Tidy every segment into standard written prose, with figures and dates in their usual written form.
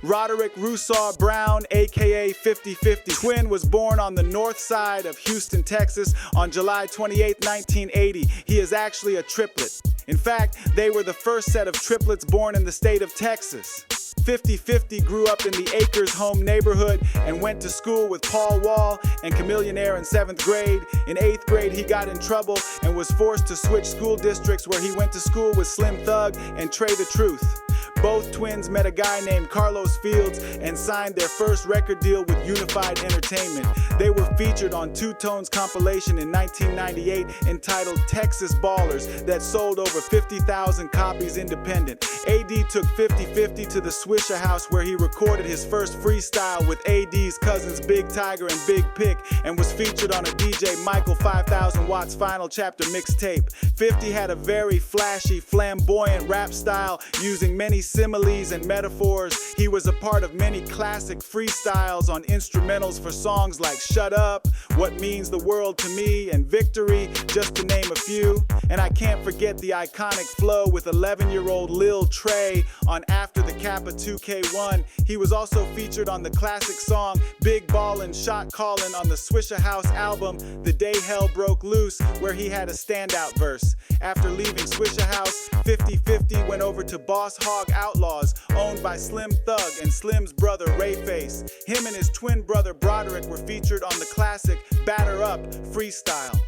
Roderick Russaw Brown, aka 50/50 Twin, was born on the north side of Houston, Texas on July 28, 1980. He is actually a triplet. In fact, they were the first set of triplets born in the state of Texas. 50/50 grew up in the Acres home neighborhood and went to school with Paul Wall and Chamillionaire in 7th grade. In 8th grade, he got in trouble and was forced to switch school districts, where he went to school with Slim Thug and Trey the Truth. Both twins met a guy named Carlos Fields and signed their first record deal with Unified Entertainment. They were featured on Two Tone's compilation in 1998 entitled Texas Ballers that sold over 50,000 copies independent. AD took 50/50 to the Swisha House, where he recorded his first freestyle with AD's cousins Big Tiger and Big Pick, and was featured on a DJ Michael 5000 Watts Final Chapter mixtape. 50 had a very flashy, flamboyant rap style using many similes and metaphors. He was a part of many classic freestyles on instrumentals for songs like Shut Up, What Means the World to Me, and Victory, just to name a few. And I can't forget the iconic flow with 11-year-old Lil Trey on After the Kappa 2K1. He was also featured on the classic song Big Ballin' Shot Callin' on the Swisha House album The Day Hell Broke Loose, where he had a standout verse. After leaving Swisha House, 50/50 went over to Boss Hog Outlaws, owned by Slim Thug and Slim's brother Rayface. Him and his twin brother Broderick were featured on the classic Batter Up freestyle.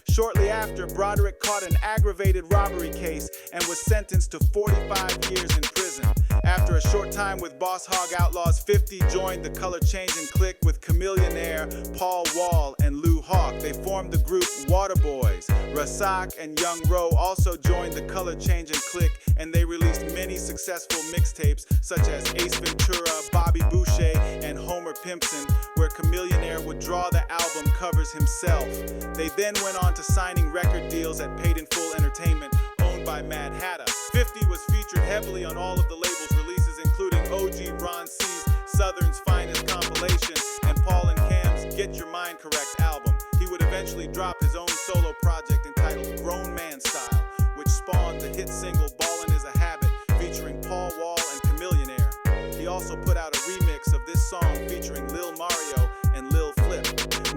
Shortly after, Broderick caught an aggravated robbery case and was sentenced to 45 years in prison. After a short time with Boss Hog Outlaws, 50 joined the Color Changing Clique with Chamillionaire, Paul Wall, and Lou Hawk. They formed the group Waterboys. Rasak and Young Ro also joined the Color Changing Clique, and they released many successful mixtapes such as Ace Ventura, Bobby Boucher, and Homer Pimpson, where Chamillionaire would draw the album covers himself. They then went on to signing record deals at Paid in Full Entertainment, owned by Mad Hatta. 50 was featured heavily on all of the label's releases, including OG Ron C's Southern's Finest compilation and Paul and Cam's Get Your Mind Correct album. He would eventually drop his own solo project entitled Grown Man Style, which spawned the hit single Ballin' Is a Habit, featuring Paul Wall and Chamillionaire. He also put out a remix of this song featuring Lil Mario and Lil Flip.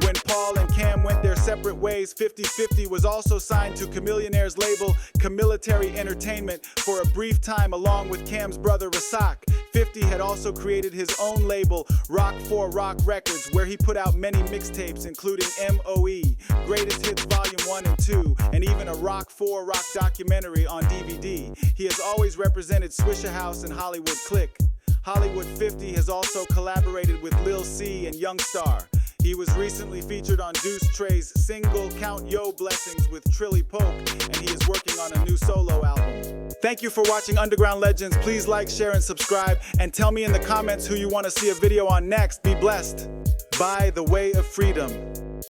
When Paul and Cam went their separate ways, 50/50 was also signed to Chamillionaire's label, Chamilitary Entertainment, for a brief time along with Cam's brother Rasak. 50 had also created his own label, Rock 4 Rock Records, where he put out many mixtapes including MOE, Greatest Hits Volume 1 and 2, and even a Rock 4 Rock documentary on DVD. He has always represented Swisha House and Hollywood Clique. Hollywood 50 has also collaborated with Lil C and Youngstar. He was recently featured on Deuce Trey's single Count Yo Blessings with Trilly Pope, and he is working on a new solo album. Thank you for watching Underground Legends. Please like, share, and subscribe, and tell me in the comments who you want to see a video on next. Be blessed. By the way of freedom.